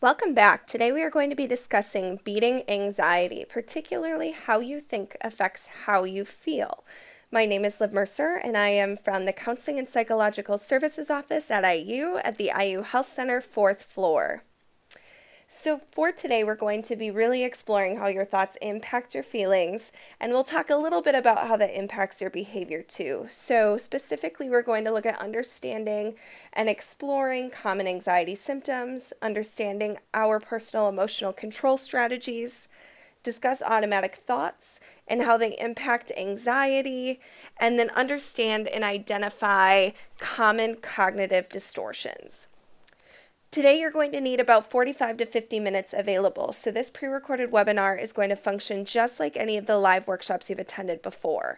Welcome back. Today we are going to be discussing beating anxiety, particularly how you think affects how you feel. My name is Liv Mercer, and I am from the Counseling and Psychological Services Office at IU at the IU Health Center, 4th floor. So for today, we're going to be really exploring how your thoughts impact your feelings, and we'll talk a little bit about how that impacts your behavior too. So specifically, we're going to look at understanding and exploring common anxiety symptoms, understanding our personal emotional control strategies, discuss automatic thoughts and how they impact anxiety, and then understand and identify common cognitive distortions. Today you're going to need about 45 to 50 minutes available, so this pre-recorded webinar is going to function just like any of the live workshops you've attended before.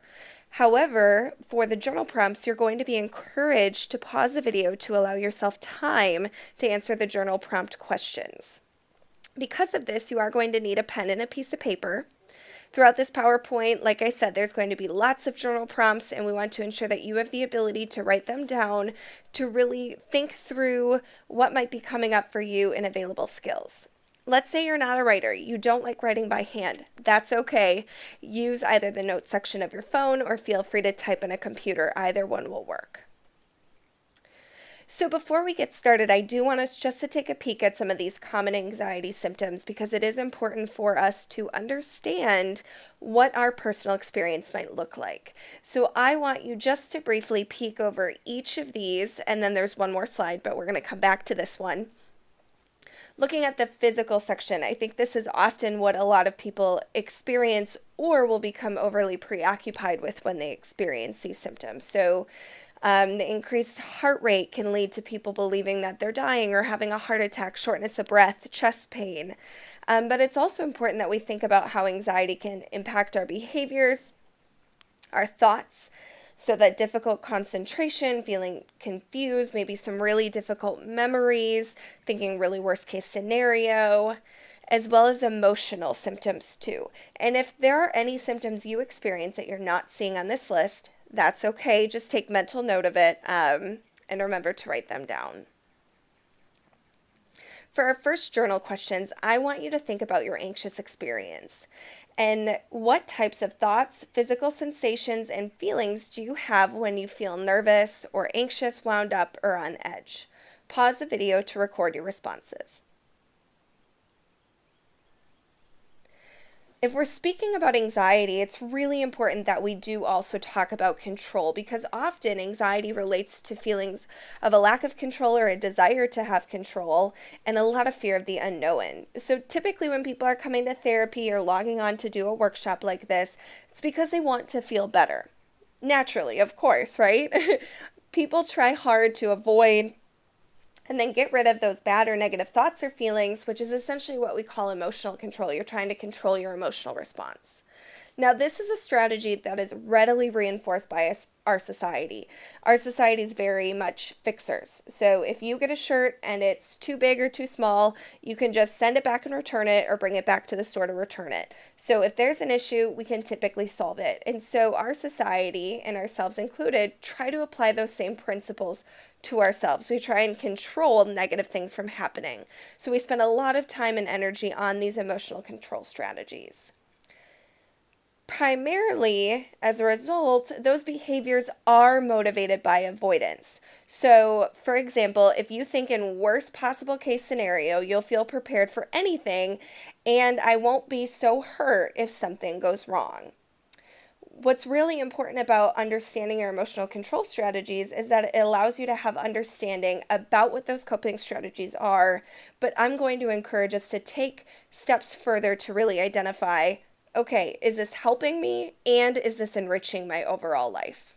However, for the journal prompts, you're going to be encouraged to pause the video to allow yourself time to answer the journal prompt questions. Because of this, you are going to need a pen and a piece of paper. Throughout this PowerPoint, like I said, there's going to be lots of journal prompts, and we want to ensure that you have the ability to write them down to really think through what might be coming up for you in available skills. Let's say you're not a writer, you don't like writing by hand. That's okay. Use either the notes section of your phone or feel free to type in a computer. Either one will work. So before we get started, I do want us just to take a peek at some of these common anxiety symptoms because it is important for us to understand what our personal experience might look like. So I want you just to briefly peek over each of these, and then there's one more slide, but we're going to come back to this one. Looking at the physical section, I think this is often what a lot of people experience or will become overly preoccupied with when they experience these symptoms. So the increased heart rate can lead to people believing that they're dying or having a heart attack, shortness of breath, chest pain. But it's also important that we think about how anxiety can impact our behaviors, our thoughts, so that difficult concentration, feeling confused, maybe some really difficult memories, thinking really worst case scenario, as well as emotional symptoms too. And if there are any symptoms you experience that you're not seeing on this list, that's okay. Just take mental note of it and remember to write them down. For our first journal questions, I want you to think about your anxious experience and what types of thoughts, physical sensations, and feelings do you have when you feel nervous or anxious, wound up, or on edge. Pause the video to record your responses. If we're speaking about anxiety, it's really important that we do also talk about control because often anxiety relates to feelings of a lack of control or a desire to have control and a lot of fear of the unknown. So typically when people are coming to therapy or logging on to do a workshop like this, it's because they want to feel better. Naturally, of course, right? People try hard to avoid and then get rid of those bad or negative thoughts or feelings, which is essentially what we call emotional control. You're trying to control your emotional response. Now, this is a strategy that is readily reinforced by our society. Our society is very much fixers. So if you get a shirt and it's too big or too small, you can just send it back and return it or bring it back to the store to return it. So if there's an issue, we can typically solve it. And so our society, and ourselves included, try to apply those same principles to ourselves. We try and control negative things from happening. So we spend a lot of time and energy on these emotional control strategies. Primarily, as a result, those behaviors are motivated by avoidance. So, for example, if you think in worst possible case scenario, you'll feel prepared for anything, and I won't be so hurt if something goes wrong. What's really important about understanding your emotional control strategies is that it allows you to have understanding about what those coping strategies are, but I'm going to encourage us to take steps further to really identify, okay, is this helping me and is this enriching my overall life?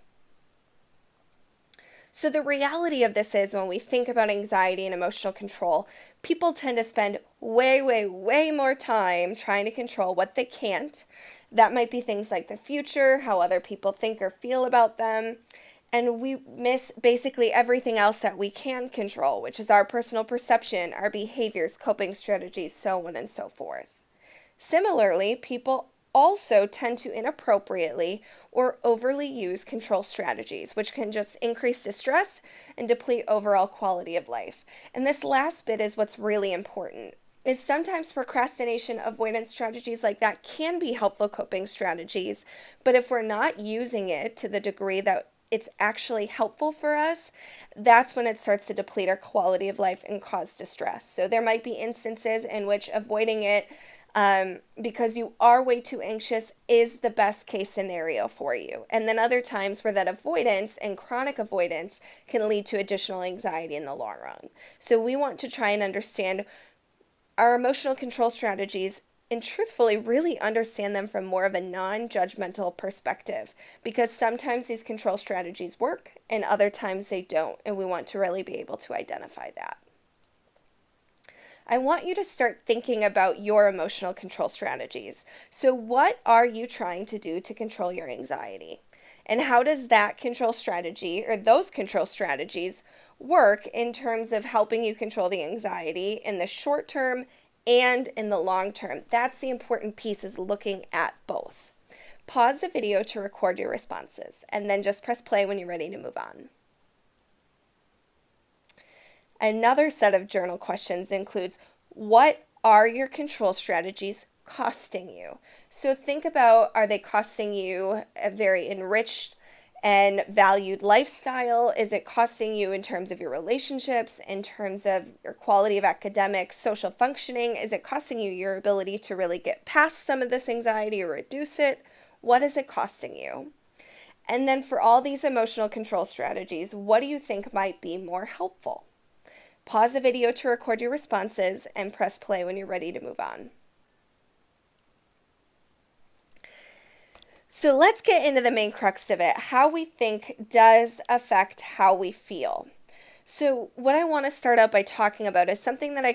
So the reality of this is when we think about anxiety and emotional control, people tend to spend way more time trying to control what they can't. That might be things like the future, how other people think or feel about them, and we miss basically everything else that we can control, which is our personal perception, our behaviors, coping strategies, so on and so forth. Similarly, people also tend to inappropriately or overly use control strategies, which can just increase distress and deplete overall quality of life. And this last bit is what's really important. is sometimes procrastination avoidance strategies like that can be helpful coping strategies, but if we're not using it to the degree that it's actually helpful for us, that's when it starts to deplete our quality of life and cause distress. So there might be instances in which avoiding it because you are way too anxious is the best case scenario for you. And then other times where that avoidance and chronic avoidance can lead to additional anxiety in the long run. So we want to try and understand our emotional control strategies and truthfully really understand them from more of a non-judgmental perspective, because sometimes these control strategies work and other times they don't, and we want to really be able to identify that. I want you to start thinking about your emotional control strategies. So what are you trying to do to control your anxiety? And how does that control strategy or those control strategies work in terms of helping you control the anxiety in the short term and in the long term? That's the important piece, is looking at both. Pause the video to record your responses and then just press play when you're ready to move on. Another set of journal questions includes, what are your control strategies costing you? So think about, are they costing you a very enriched and valued lifestyle? Is it costing you in terms of your relationships, in terms of your quality of academic, social functioning? Is it costing you your ability to really get past some of this anxiety or reduce it? What is it costing you? And then for all these emotional control strategies, what do you think might be more helpful? Pause the video to record your responses and press play when you're ready to move on. So let's get into the main crux of it. How we think does affect how we feel. So what I want to start out by talking about is something that I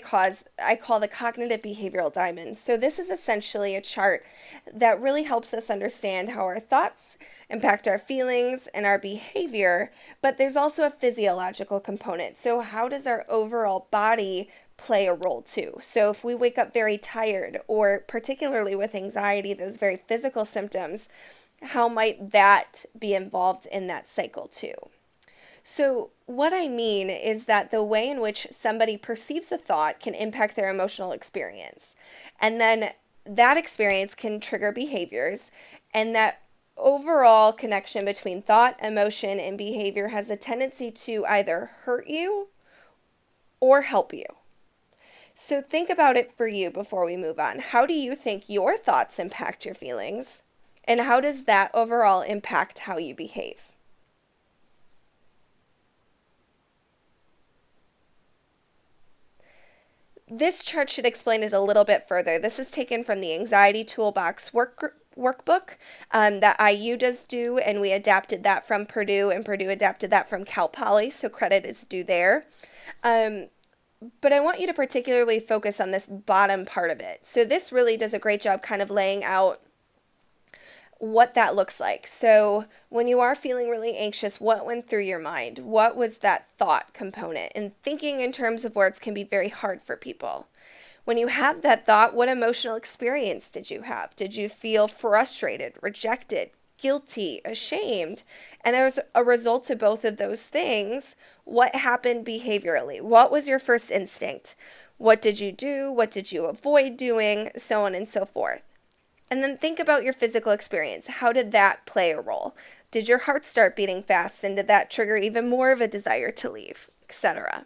call the cognitive behavioral diamond. So this is essentially a chart that really helps us understand how our thoughts impact our feelings and our behavior, but there's also a physiological component. So how does our overall body play a role too? So if we wake up very tired, or particularly with anxiety, those very physical symptoms, how might that be involved in that cycle too? So what I mean is that the way in which somebody perceives a thought can impact their emotional experience. And then that experience can trigger behaviors, and that overall connection between thought, emotion, and behavior has a tendency to either hurt you or help you. So think about it for you before we move on. How do you think your thoughts impact your feelings? And how does that overall impact how you behave? This chart should explain it a little bit further. This is taken from the Anxiety Toolbox workbook that IU does do, and we adapted that from Purdue, and Purdue adapted that from Cal Poly, so credit is due there. But I want you to particularly focus on this bottom part of it. So this really does a great job kind of laying out what that looks like. So when you are feeling really anxious, what went through your mind? What was that thought component? And thinking in terms of words can be very hard for people. When you had that thought, what emotional experience did you have? Did you feel frustrated, rejected, guilty, ashamed? And as a result of both of those things, what happened behaviorally? What was your first instinct? What did you do? What did you avoid doing? So on and so forth. And then think about your physical experience. How did that play a role? Did your heart start beating fast, and did that trigger even more of a desire to leave, etc.?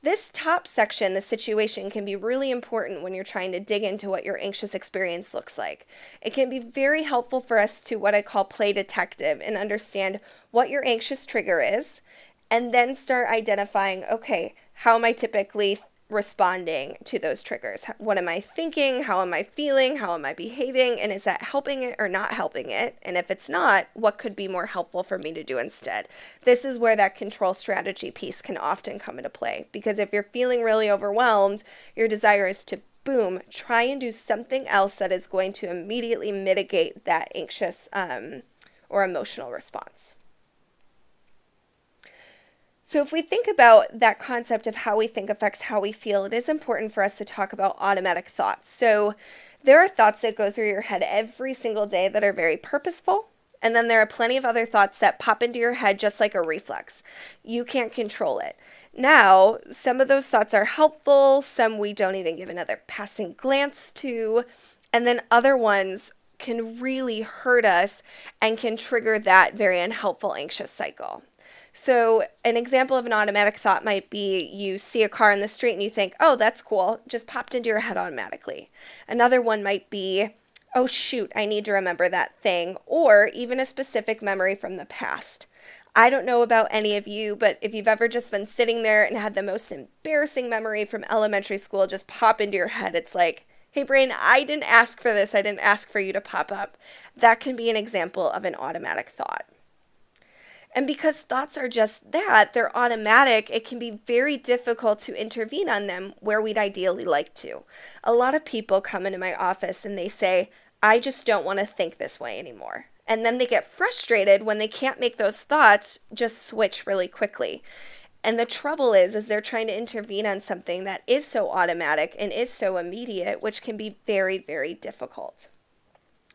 This top section, the situation, can be really important when you're trying to dig into what your anxious experience looks like. It can be very helpful for us to what I call play detective and understand what your anxious trigger is, and then start identifying, okay, how am I typically responding to those triggers? What am I thinking? How am I feeling? How am I behaving? And is that helping it or not helping it? And if it's not, what could be more helpful for me to do instead? This is where that control strategy piece can often come into play, because if you're feeling really overwhelmed, your desire is to boom, try and do something else that is going to immediately mitigate that anxious or emotional response. So if we think about that concept of how we think affects how we feel, it is important for us to talk about automatic thoughts. So there are thoughts that go through your head every single day that are very purposeful And then there are plenty of other thoughts that pop into your head just like a reflex. You can't control it. Now, some of those thoughts are helpful, some we don't even give another passing glance to, and then other ones can really hurt us and can trigger that very unhelpful anxious cycle. So an example of an automatic thought might be you see a car in the street and you think, oh, that's cool, just popped into your head automatically. Another one might be, oh shoot, I need to remember that thing, or even a specific memory from the past. I don't know about any of you, but if you've ever just been sitting there and had the most embarrassing memory from elementary school just pop into your head, it's like, hey brain, I didn't ask for this, I didn't ask for you to pop up. That can be an example of an automatic thought. And because thoughts are just that, they're automatic, it can be very difficult to intervene on them where we'd ideally like to. A lot of people come into my office and they say, I just don't want to think this way anymore. And then they get frustrated when they can't make those thoughts just switch really quickly. And the trouble is they're trying to intervene on something that is so automatic and is so immediate, which can be very, very difficult.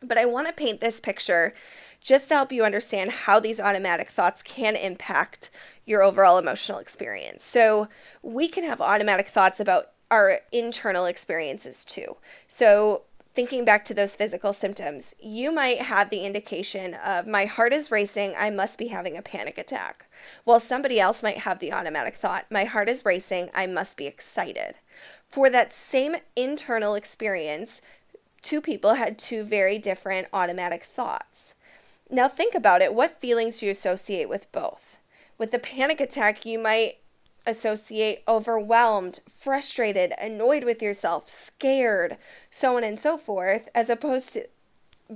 But I want to paint this picture just to help you understand how these automatic thoughts can impact your overall emotional experience. So we can have automatic thoughts about our internal experiences too. So thinking back to those physical symptoms, you might have the indication of my heart is racing, I must be having a panic attack. While somebody else might have the automatic thought, my heart is racing, I must be excited. For that same internal experience, two people had two very different automatic thoughts. Now think about it. What feelings do you associate with both? With the panic attack, you might associate overwhelmed, frustrated, annoyed with yourself, scared, so on and so forth. As opposed to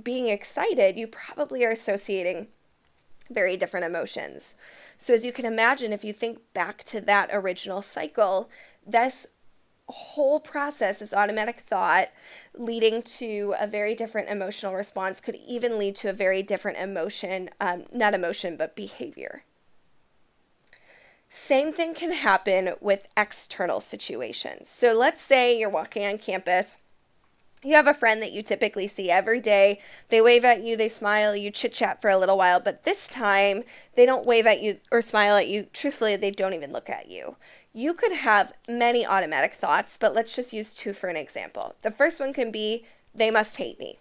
being excited, you probably are associating very different emotions. So as you can imagine, if you think back to that original cycle, this whole process, this automatic thought leading to a very different emotional response could even lead to a very different emotion, not emotion, but behavior. Same thing can happen with external situations. So let's say you're walking on campus. You have a friend that you typically see every day. They wave at you, they smile, you chit-chat for a little while, but this time they don't wave at you or smile at you. Truthfully, they don't even look at you. You could have many automatic thoughts, but let's just use two for an example. The first one can be, they must hate me.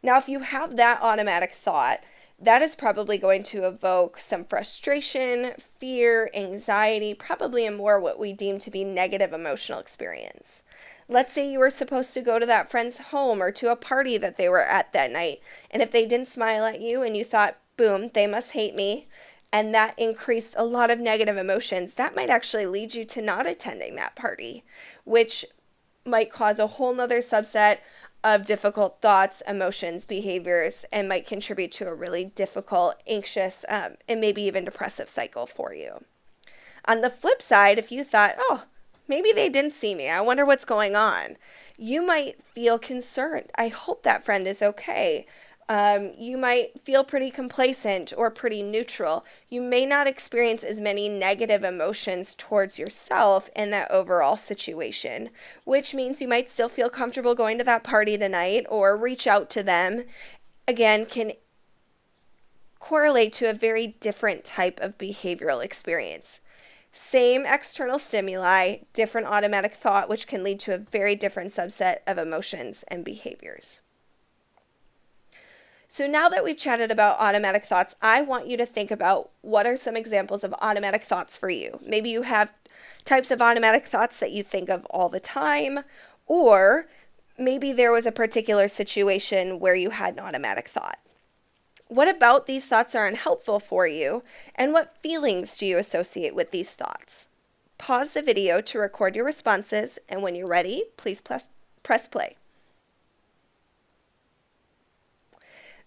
Now, if you have that automatic thought, that is probably going to evoke some frustration, fear, anxiety, probably a more what we deem to be negative emotional experience. Let's say you were supposed to go to that friend's home or to a party that they were at that night, and if they didn't smile at you and you thought, boom, they must hate me, and that increased a lot of negative emotions, that might actually lead you to not attending that party, which might cause a whole nother subset of difficult thoughts, emotions, behaviors, and might contribute to a really difficult, anxious, and maybe even depressive cycle for you. On the flip side, if you thought, oh, maybe they didn't see me, I wonder what's going on, you might feel concerned. I hope that friend is okay. You might feel pretty complacent or pretty neutral. You may not experience as many negative emotions towards yourself in that overall situation, which means you might still feel comfortable going to that party tonight or reach out to them. Again, can correlate to a very different type of behavioral experience. Same external stimuli, different automatic thought, which can lead to a very different subset of emotions and behaviors. So now that we've chatted about automatic thoughts, I want you to think about what are some examples of automatic thoughts for you. Maybe you have types of automatic thoughts that you think of all the time, or maybe there was a particular situation where you had an automatic thought. What about these thoughts are unhelpful for you, and what feelings do you associate with these thoughts? Pause the video to record your responses, and when you're ready, please press play.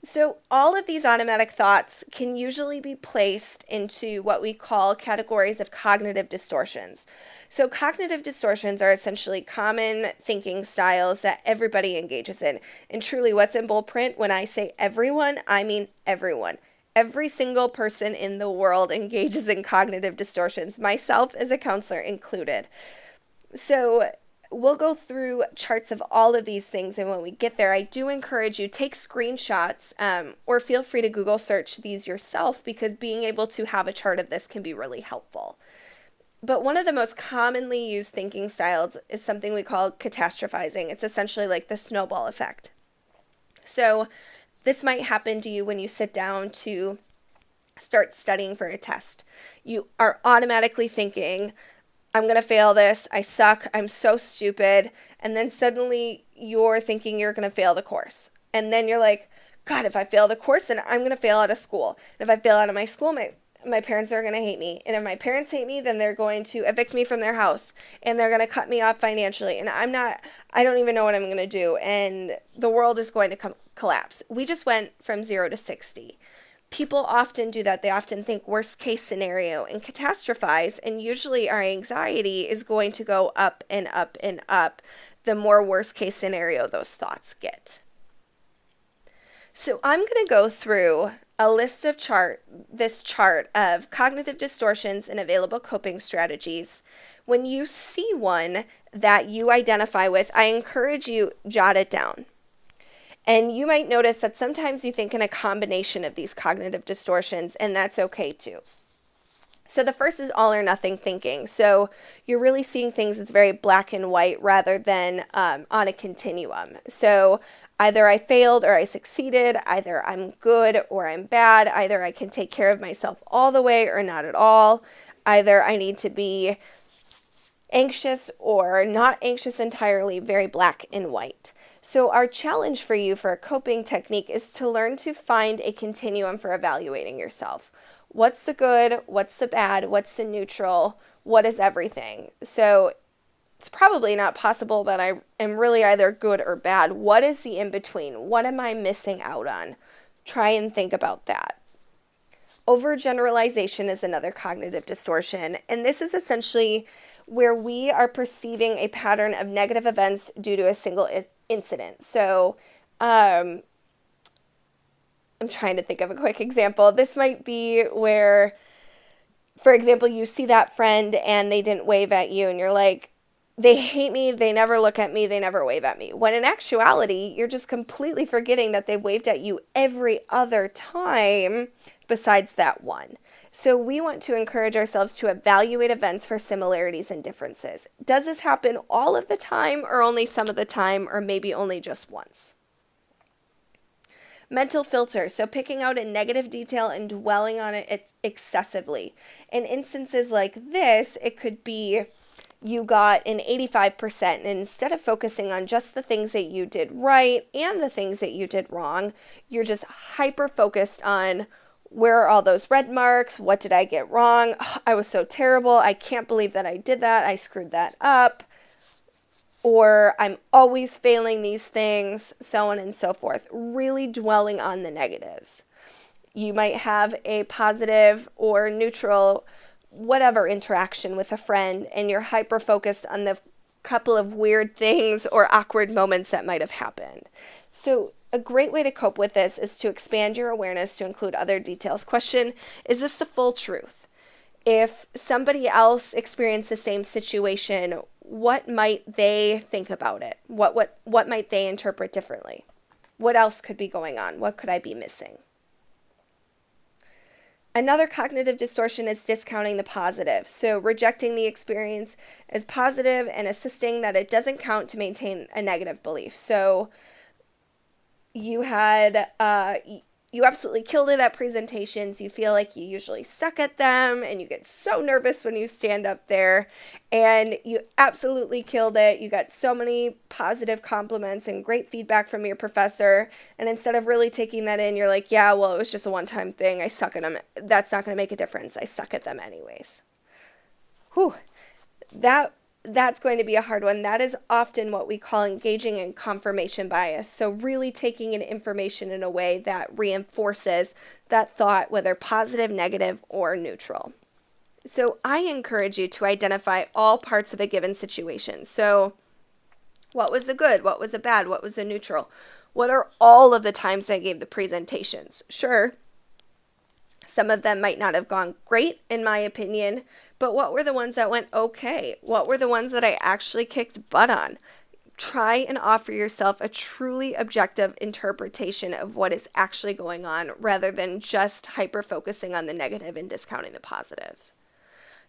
So all of these automatic thoughts can usually be placed into what we call categories of cognitive distortions. So cognitive distortions are essentially common thinking styles that everybody engages in. And truly, what's in bold print, when I say everyone, I mean everyone. Every single person in the world engages in cognitive distortions, myself as a counselor included. So we'll go through charts of all of these things, and when we get there, I do encourage you, take screenshots, or feel free to Google search these yourself, because being able to have a chart of this can be really helpful. But one of the most commonly used thinking styles is something we call catastrophizing. It's essentially like the snowball effect. So this might happen to you when you sit down to start studying for a test. You are automatically thinking, I'm going to fail this, I suck, I'm so stupid, and then suddenly you're thinking you're going to fail the course. And then you're like, God, if I fail the course, then I'm going to fail out of school. And if I fail out of my school, my parents are going to hate me. And if my parents hate me, then they're going to evict me from their house. And they're going to cut me off financially. And I don't even know what I'm going to do. And the world is going to collapse. We just went from 0 to 60. People often do that. They often think worst case scenario and catastrophize. And usually our anxiety is going to go up and up and up the more worst case scenario those thoughts get. So I'm going to go through a list of this chart of cognitive distortions and available coping strategies. When you see one that you identify with, I encourage you, jot it down. And you might notice that sometimes you think in a combination of these cognitive distortions, and that's okay too. So the first is all or nothing thinking. So you're really seeing things as very black and white rather than on a continuum. So either I failed or I succeeded, either I'm good or I'm bad, either I can take care of myself all the way or not at all, either I need to be anxious or not anxious entirely, very black and white. So our challenge for you for a coping technique is to learn to find a continuum for evaluating yourself. What's the good? What's the bad? What's the neutral? What is everything? So it's probably not possible that I am really either good or bad. What is the in-between? What am I missing out on? Try and think about that. Overgeneralization is another cognitive distortion, and this is essentially where we are perceiving a pattern of negative events due to a single incident. So I'm trying to think of a quick example. This might be where, for example, you see that friend and they didn't wave at you and you're like, they hate me, they never look at me, they never wave at me. When in actuality, you're just completely forgetting that they waved at you every other time besides that one. So we want to encourage ourselves to evaluate events for similarities and differences. Does this happen all of the time or only some of the time or maybe only just once? Mental filter, so picking out a negative detail and dwelling on it excessively. In instances like this, it could be you got an 85%, and instead of focusing on just the things that you did right and the things that you did wrong, you're just hyper-focused on where are all those red marks? What did I get wrong? Oh, I was so terrible. I can't believe that I did that. I screwed that up. Or I'm always failing these things, so on and so forth. Really dwelling on the negatives. You might have a positive or neutral whatever interaction with a friend, and you're hyper-focused on the couple of weird things or awkward moments that might have happened. So a great way to cope with this is to expand your awareness to include other details. Question, is this the full truth? If somebody else experienced the same situation, what might they think about it? What might they interpret differently? What else could be going on? What could I be missing? Another cognitive distortion is discounting the positive. So rejecting the experience as positive and insisting that it doesn't count to maintain a negative belief. So you absolutely killed it at presentations. You feel like you usually suck at them and you get so nervous when you stand up there, and you absolutely killed it. You got so many positive compliments and great feedback from your professor. And instead of really taking that in, you're like, yeah, well, it was just a one-time thing. I suck at them. That's not going to make a difference. I suck at them anyways. Whew. That's going to be a hard one. That is often what we call engaging in confirmation bias. So really taking in information in a way that reinforces that thought, whether positive, negative, or neutral. So I encourage you to identify all parts of a given situation. So what was the good? What was the bad? What was the neutral? What are all of the times I gave the presentations? Sure, Some of them might not have gone great, in my opinion, but what were the ones that went okay? What were the ones that I actually kicked butt on? Try and offer yourself a truly objective interpretation of what is actually going on rather than just hyper focusing on the negative and discounting the positives.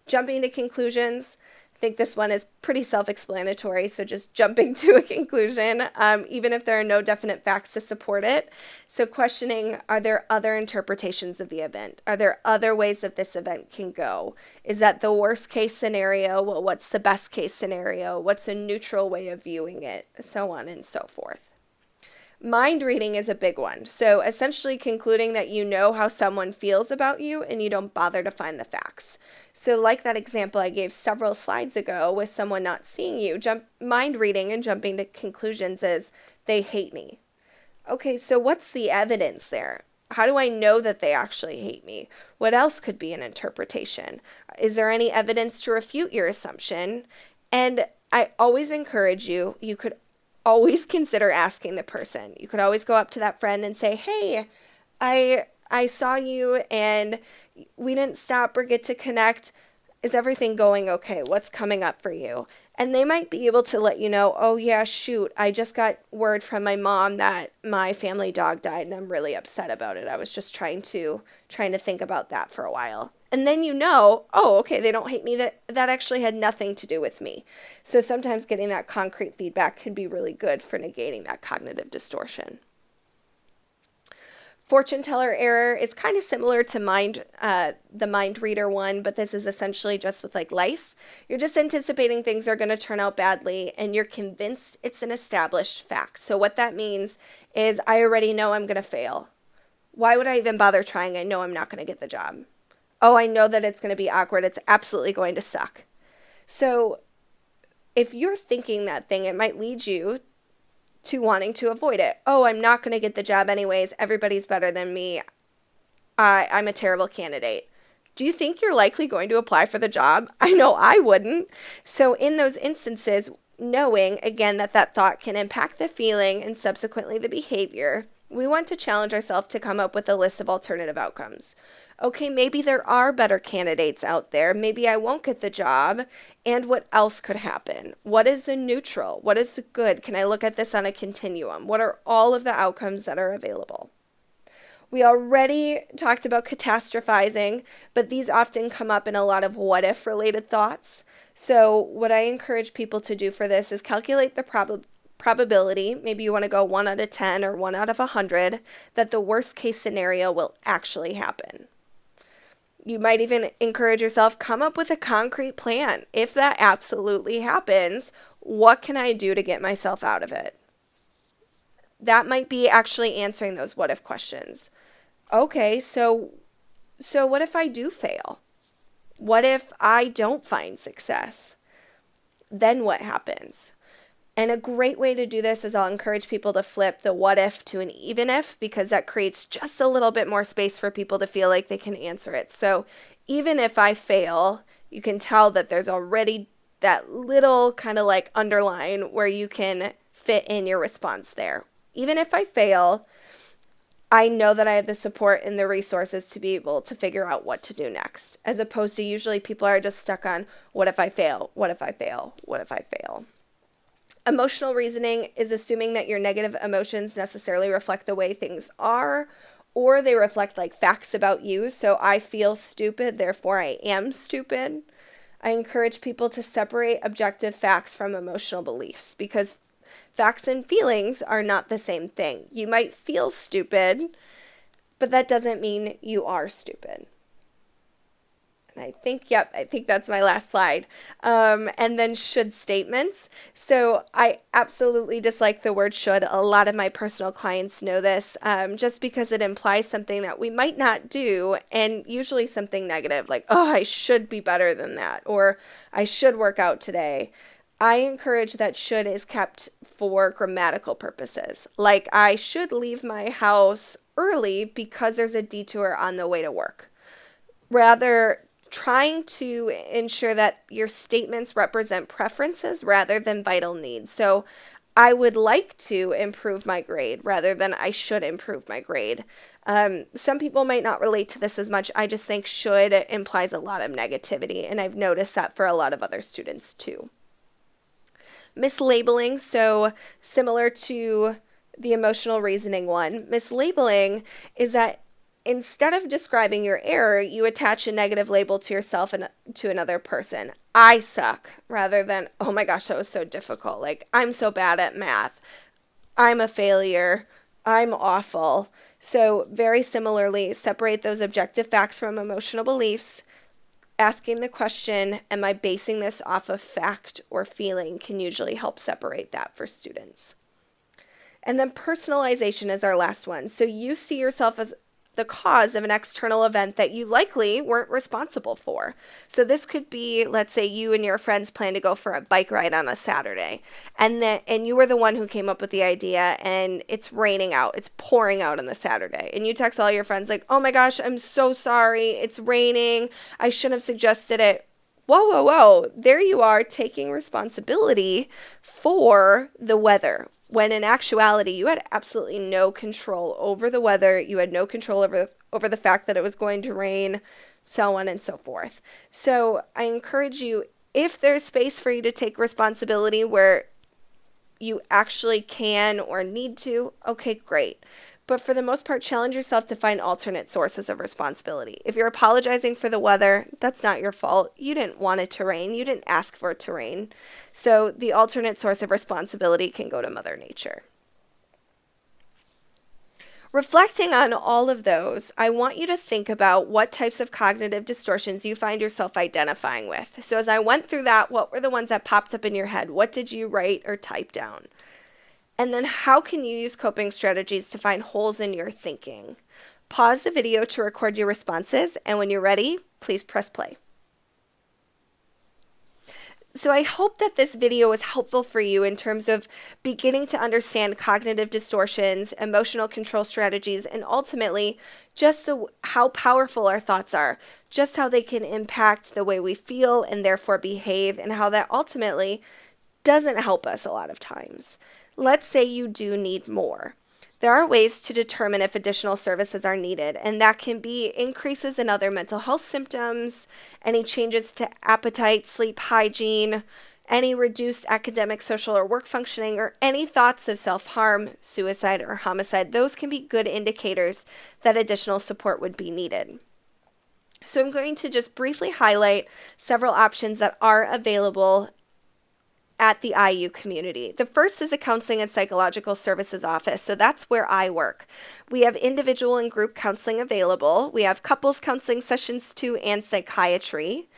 Jumping to conclusions. I think this one is pretty self-explanatory, so just jumping to a conclusion, even if there are no definite facts to support it. So questioning, are there other interpretations of the event? Are there other ways that this event can go? Is that the worst case scenario? Well, what's the best case scenario? What's a neutral way of viewing it? So on and so forth. Mind reading is a big one. So essentially concluding that you know how someone feels about you and you don't bother to find the facts. So like that example I gave several slides ago with someone not seeing you, mind reading and jumping to conclusions is they hate me. Okay, so what's the evidence there? How do I know that they actually hate me? What else could be an interpretation? Is there any evidence to refute your assumption? And I always encourage you could always consider asking the person. You could always go up to that friend and say, hey, I saw you and we didn't stop or get to connect. Is everything going okay? What's coming up for you? And they might be able to let you know, oh yeah, shoot, I just got word from my mom that my family dog died and I'm really upset about it. I was just trying to think about that for a while. And then oh, okay, they don't hate me. That actually had nothing to do with me. So sometimes getting that concrete feedback can be really good for negating that cognitive distortion. Fortune teller error is kind of similar to the mind reader one, but this is essentially just with like life. You're just anticipating things are going to turn out badly and you're convinced it's an established fact. So what that means is I already know I'm going to fail. Why would I even bother trying? I know I'm not going to get the job. Oh, I know that it's going to be awkward. It's absolutely going to suck. So if you're thinking that thing, it might lead you to wanting to avoid it. Oh, I'm not going to get the job anyways. Everybody's better than me. I'm a terrible candidate. Do you think you're likely going to apply for the job? I know I wouldn't. So in those instances, knowing, again, that thought can impact the feeling and subsequently the behavior, we want to challenge ourselves to come up with a list of alternative outcomes. Okay, maybe there are better candidates out there. Maybe I won't get the job. And what else could happen? What is the neutral? What is the good? Can I look at this on a continuum? What are all of the outcomes that are available? We already talked about catastrophizing, but these often come up in a lot of what if related thoughts. So what I encourage people to do for this is calculate the probability, maybe you want to go 1 out of 10 or 1 out of 100, that the worst case scenario will actually happen. You might even encourage yourself, come up with a concrete plan. If that absolutely happens, what can I do to get myself out of it? That might be actually answering those what if questions. Okay, so what if I do fail? What if I don't find success? Then what happens? And a great way to do this is I'll encourage people to flip the what if to an even if, because that creates just a little bit more space for people to feel like they can answer it. So even if I fail, you can tell that there's already that little kind of like underline where you can fit in your response there. Even if I fail, I know that I have the support and the resources to be able to figure out what to do next, as opposed to usually people are just stuck on what if I fail, what if I fail, what if I fail. Emotional reasoning is assuming that your negative emotions necessarily reflect the way things are, or they reflect like facts about you. So I feel stupid, therefore I am stupid. I encourage people to separate objective facts from emotional beliefs, because facts and feelings are not the same thing. You might feel stupid, but that doesn't mean you are stupid. And I think that's my last slide. And then should statements. So I absolutely dislike the word should. A lot of my personal clients know this, just because it implies something that we might not do, and usually something negative, like, oh, I should be better than that, or I should work out today. I encourage that should is kept for grammatical purposes. Like, I should leave my house early because there's a detour on the way to work. Rather, trying to ensure that your statements represent preferences rather than vital needs. So I would like to improve my grade rather than I should improve my grade. Some people might not relate to this as much. I just think should implies a lot of negativity, and I've noticed that for a lot of other students too. Mislabeling, so similar to the emotional reasoning one, mislabeling is that instead of describing your error, you attach a negative label to yourself and to another person. I suck, rather than, oh my gosh, that was so difficult. Like, I'm so bad at math. I'm a failure. I'm awful. So very similarly, separate those objective facts from emotional beliefs. Asking the question, am I basing this off of fact or feeling, can usually help separate that for students. And then personalization is our last one. So you see yourself as the cause of an external event that you likely weren't responsible for. So this could be, let's say you and your friends plan to go for a bike ride on a Saturday, and you were the one who came up with the idea, and it's raining out, it's pouring out on the Saturday, and you text all your friends like, oh my gosh, I'm so sorry, it's raining, I shouldn't have suggested it. Whoa, whoa, whoa, there you are taking responsibility for the weather, when in actuality, you had absolutely no control over the weather. You had no control over the fact that it was going to rain, so on and so forth. So I encourage you, if there's space for you to take responsibility where you actually can or need to, okay, great. But for the most part, challenge yourself to find alternate sources of responsibility. If you're apologizing for the weather, that's not your fault. You didn't want it to rain. You didn't ask for it to rain. So the alternate source of responsibility can go to Mother Nature. Reflecting on all of those, I want you to think about what types of cognitive distortions you find yourself identifying with. So as I went through that, what were the ones that popped up in your head? What did you write or type down? And then how can you use coping strategies to find holes in your thinking? Pause the video to record your responses, and when you're ready, please press play. So I hope that this video was helpful for you in terms of beginning to understand cognitive distortions, emotional control strategies, and ultimately just how powerful our thoughts are, just how they can impact the way we feel and therefore behave, and how that ultimately doesn't help us a lot of times. Let's say you do need more. There are ways to determine if additional services are needed, and that can be increases in other mental health symptoms, any changes to appetite, sleep hygiene, any reduced academic, social, or work functioning, or any thoughts of self-harm, suicide, or homicide. Those can be good indicators that additional support would be needed. So I'm going to just briefly highlight several options that are available at the IU community. The first is a counseling and psychological services office. So that's where I work. We have individual and group counseling available. We have couples counseling sessions too, and psychiatry.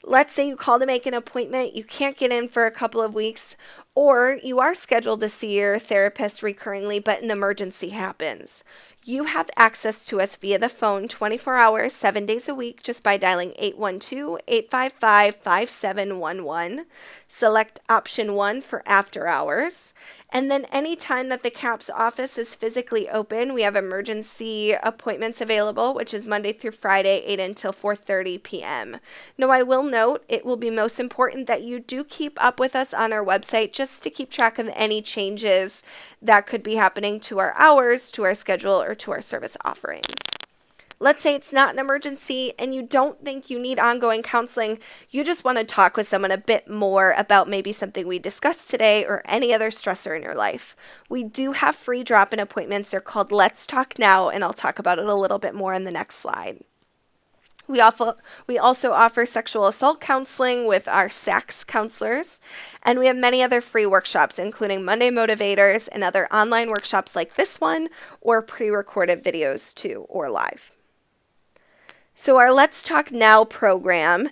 Let's say you call to make an appointment, you can't get in for a couple of weeks, or you are scheduled to see your therapist recurringly, but an emergency happens. You have access to us via the phone 24 hours, 7 days a week, just by dialing 812-855-5711. Select option 1 for after hours. And then anytime that the CAPS office is physically open, we have emergency appointments available, which is Monday through Friday, 8 until 4:30 p.m. Now, I will note it will be most important that you do keep up with us on our website just to keep track of any changes that could be happening to our hours, to our schedule, or to our service offerings. Let's say it's not an emergency and you don't think you need ongoing counseling. You just want to talk with someone a bit more about maybe something we discussed today or any other stressor in your life. We do have free drop-in appointments. They're called Let's Talk Now, and I'll talk about it a little bit more in the next slide. We also offer sexual assault counseling with our SACS counselors, and we have many other free workshops, including Monday Motivators and other online workshops like this one, or pre-recorded videos too, or live. So our Let's Talk Now program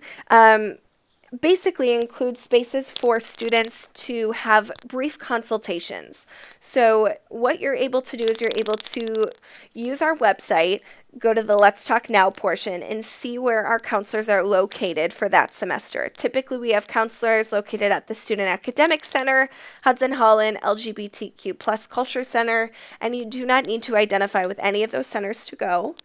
basically includes spaces for students to have brief consultations. So what you're able to do is you're able to use our website, go to the Let's Talk Now portion, and see where our counselors are located for that semester. Typically, we have counselors located at the Student Academic Center, Hudson Holland, LGBTQ plus Culture Center, and you do not need to identify with any of those centers to go.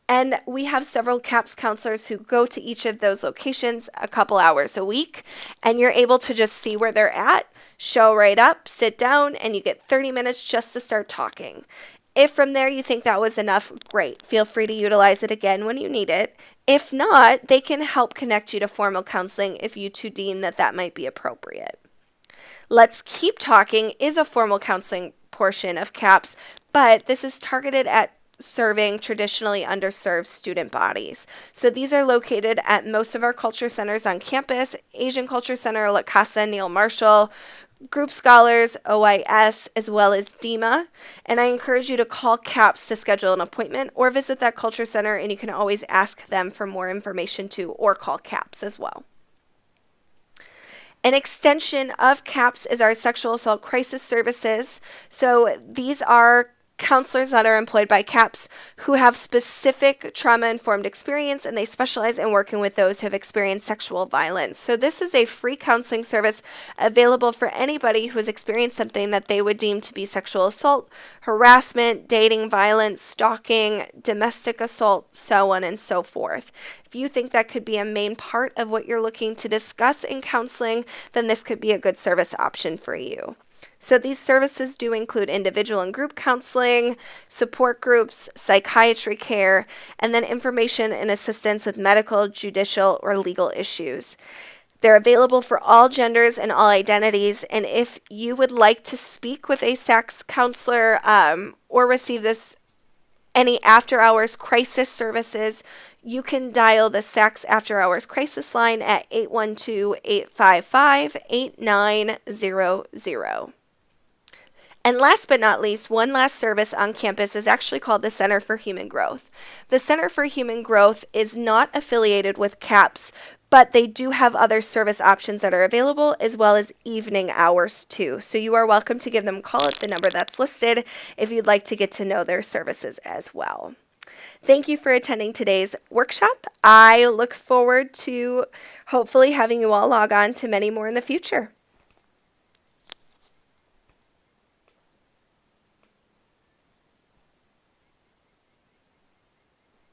And we have several CAPS counselors who go to each of those locations a couple hours a week, and you're able to just see where they're at, Show right up, sit down, and you get 30 minutes just to start talking. If from there you think that was enough, great. Feel free to utilize it again when you need it. If not, they can help connect you to formal counseling if you two deem that that might be appropriate. Let's Keep Talking is a formal counseling portion of CAPS, but this is targeted at serving traditionally underserved student bodies. So these are located at most of our culture centers on campus: Asian Culture Center, La Casa, Neil Marshall, Group Scholars, OIS, as well as DEMA. And I encourage you to call CAPS to schedule an appointment or visit that culture center, and you can always ask them for more information too, or call CAPS as well. An extension of CAPS is our sexual assault crisis services. So these are counselors that are employed by CAPS who have specific trauma-informed experience, and they specialize in working with those who have experienced sexual violence. So this is a free counseling service available for anybody who has experienced something that they would deem to be sexual assault, harassment, dating violence, stalking, domestic assault, so on and so forth. If you think that could be a main part of what you're looking to discuss in counseling, then this could be a good service option for you. So these services do include individual and group counseling, support groups, psychiatry care, and then information and assistance with medical, judicial, or legal issues. They're available for all genders and all identities, and if you would like to speak with a sex counselor or receive any after-hours crisis services, you can dial the SACS after-hours crisis line at 812-855-8900. And last but not least, one last service on campus is actually called the Center for Human Growth. The Center for Human Growth is not affiliated with CAPS, but they do have other service options that are available, as well as evening hours too. So you are welcome to give them a call at the number that's listed if you'd like to get to know their services as well. Thank you for attending today's workshop. I look forward to hopefully having you all log on to many more in the future.